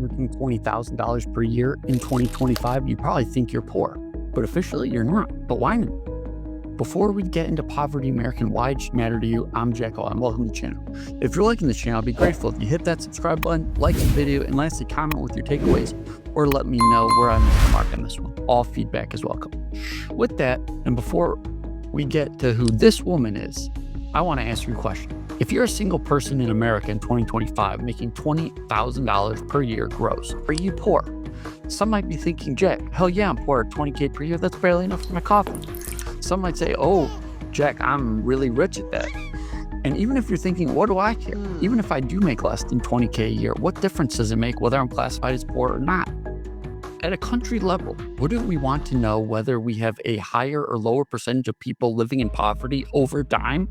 averaging $20,000 per year in 2025, you probably think you're poor, but officially you're not. But why not? Before we get into poverty American, why it should matter to you, I'm Jekyll, and welcome to the channel. If you're liking the channel, I'd be grateful if you hit that subscribe button, like the video, and lastly, comment with your takeaways, or let me know where I missed the mark on this one. All feedback is welcome. With that, and before we get to who this woman is, I want to ask you a question. If you're a single person in America in 2025 making $20,000 per year gross, are you poor? Some might be thinking, Jack, hell yeah, I'm poor at $20K per year. That's barely enough for my coffee. Some might say, oh, Jack, I'm really rich at that. And even if you're thinking, what do I care? Even if I do make less than $20K a year, what difference does it make whether I'm classified as poor or not? At a country level, wouldn't we want to know whether we have a higher or lower percentage of people living in poverty over time?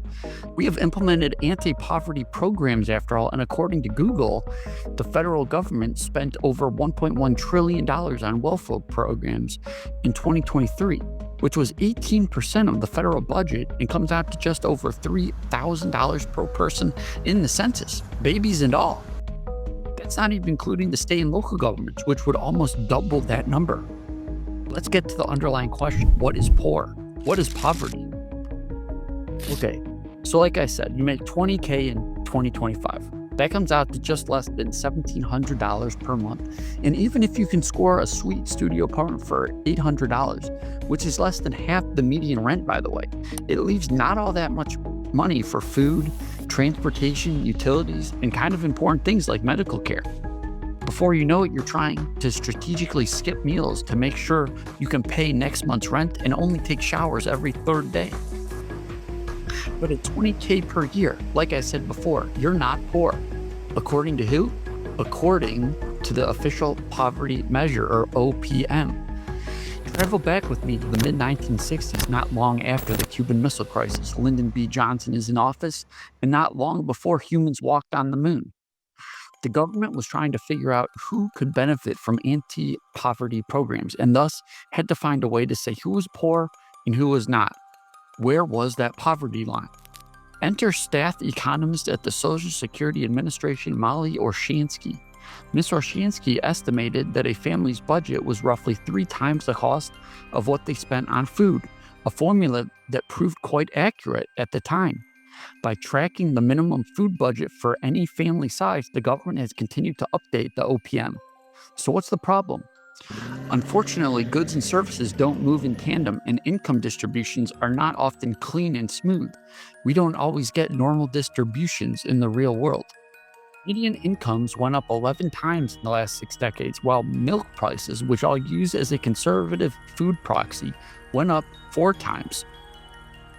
We have implemented anti-poverty programs after all, and according to Google, the federal government spent over $1.1 trillion on welfare programs in 2023, which was 18% of the federal budget and comes out to just over $3,000 per person in the census, babies and all. That's not even including the state and local governments, which would almost double that number. Let's get to the underlying question. What is poor? What is poverty? Okay, so like I said, you make $20K in 2025. That comes out to just less than $1,700 per month. And even if you can score a sweet studio apartment for $800, which is less than half the median rent, by the way, it leaves not all that much money for food, transportation, utilities, and kind of important things like medical care. Before you know it, you're trying to strategically skip meals to make sure you can pay next month's rent and only take showers every third day. But at $20K per year, like I said before, you're not poor. According to who? According to the official poverty measure, or OPM. Travel back with me to the mid-1960s, not long after the Cuban Missile Crisis. Lyndon B. Johnson is in office, and not long before humans walked on the moon. The government was trying to figure out who could benefit from anti-poverty programs, and thus had to find a way to say who was poor and who was not. Where was that poverty line? Enter staff economist at the Social Security Administration, Molly Orshansky. Ms. Orshansky estimated that a family's budget was roughly 3 times the cost of what they spent on food, a formula that proved quite accurate at the time. By tracking the minimum food budget for any family size, the government has continued to update the OPM. So what's the problem? Unfortunately, goods and services don't move in tandem, and income distributions are not often clean and smooth. We don't always get normal distributions in the real world. Median incomes went up 11 times in the last 6 decades, while milk prices, which I'll use as a conservative food proxy, went up 4 times.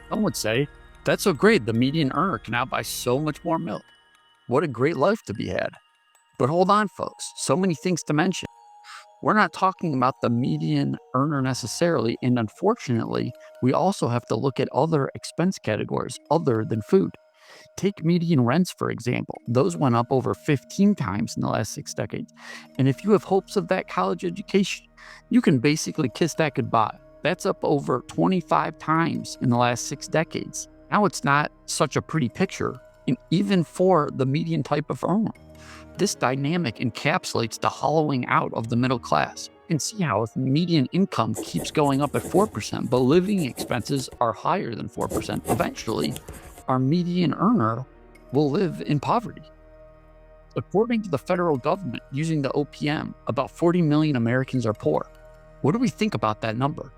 Some would say, that's so great, the median earner can now buy so much more milk. What a great life to be had. But hold on, folks, so many things to mention. We're not talking about the median earner necessarily, and unfortunately, we also have to look at other expense categories other than food. Take median rents, for example. Those went up over 15 times in the last 6 decades. And if you have hopes of that college education, you can basically kiss that goodbye. That's up over 25 times in the last 6 decades. Now it's not such a pretty picture, and even for the median type of earner. This dynamic encapsulates the hollowing out of the middle class. You can see how if median income keeps going up at 4%, but living expenses are higher than 4%, eventually, our median earner will live in poverty. According to the federal government, using the OPM, about 40 million Americans are poor. What do we think about that number?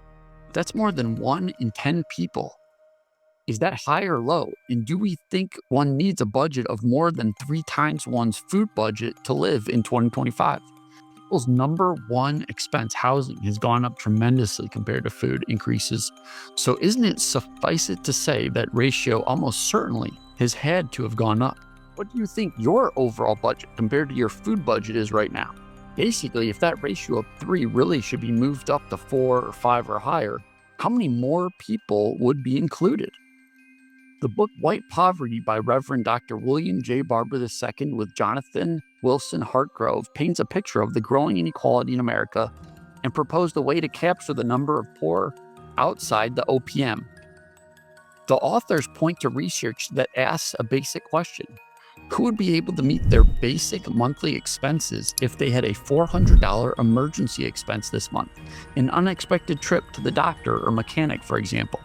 That's more than 1 in 10 people. Is that high or low? And do we think one needs a budget of more than 3 times one's food budget to live in 2025? People's number one expense, housing, has gone up tremendously compared to food increases. So isn't it suffice it to say that ratio almost certainly has had to have gone up? What do you think your overall budget compared to your food budget is right now? Basically, if that ratio of 3 really should be moved up to 4 or 5 or higher, how many more people would be included? The book White Poverty by Reverend Dr. William J. Barber II with Jonathan Wilson Hartgrove paints a picture of the growing inequality in America and proposed a way to capture the number of poor outside the OPM. The authors point to research that asks a basic question. Who would be able to meet their basic monthly expenses if they had a $400 emergency expense this month, an unexpected trip to the doctor or mechanic, for example?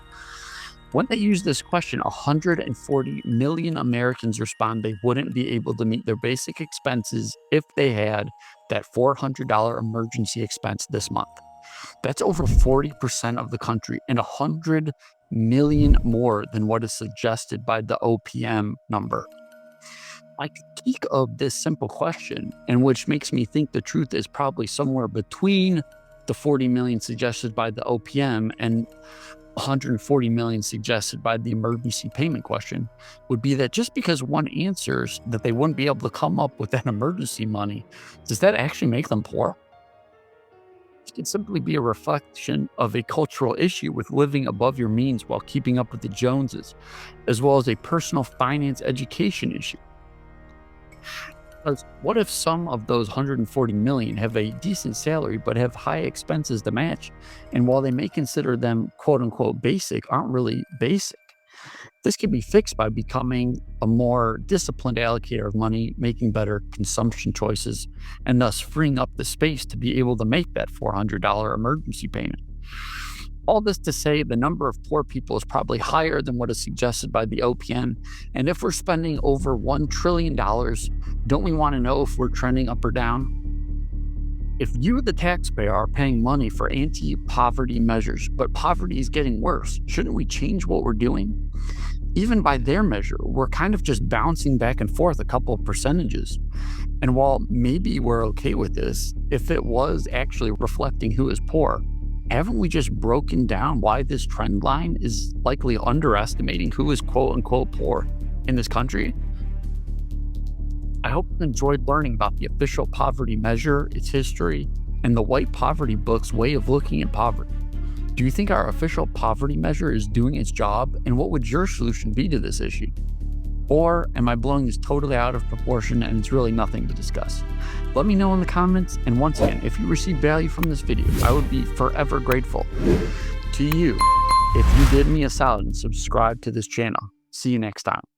When they use this question, 140 million Americans respond they wouldn't be able to meet their basic expenses if they had that $400 emergency expense this month. That's over 40% of the country and 100 million more than what is suggested by the OPM number. My critique of this simple question, and which makes me think the truth is probably somewhere between the 40 million suggested by the OPM and 140 million suggested by the emergency payment question, would be that just because one answers that they wouldn't be able to come up with that emergency money, does that actually make them poor? It can simply be a reflection of a cultural issue with living above your means while keeping up with the Joneses, as well as a personal finance education issue. Because what if some of those 140 million have a decent salary but have high expenses to match? And while they may consider them quote unquote basic, aren't really basic. This can be fixed by becoming a more disciplined allocator of money, making better consumption choices, and thus freeing up the space to be able to make that $400 emergency payment. All this to say, the number of poor people is probably higher than what is suggested by the OPM. And if we're spending over $1 trillion, don't we want to know if we're trending up or down? If you, the taxpayer, are paying money for anti-poverty measures, but poverty is getting worse, shouldn't we change what we're doing? Even by their measure, we're kind of just bouncing back and forth a couple of percentages. And while maybe we're okay with this, if it was actually reflecting who is poor, haven't we just broken down why this trend line is likely underestimating who is quote unquote poor in this country? I hope you enjoyed learning about the official poverty measure, its history, and the White Poverty Book's way of looking at poverty. Do you think our official poverty measure is doing its job? And what would your solution be to this issue? Or am I blowing this totally out of proportion and it's really nothing to discuss? Let me know in the comments. And once again, if you received value from this video, I would be forever grateful to you if you did me a solid and subscribe to this channel. See you next time.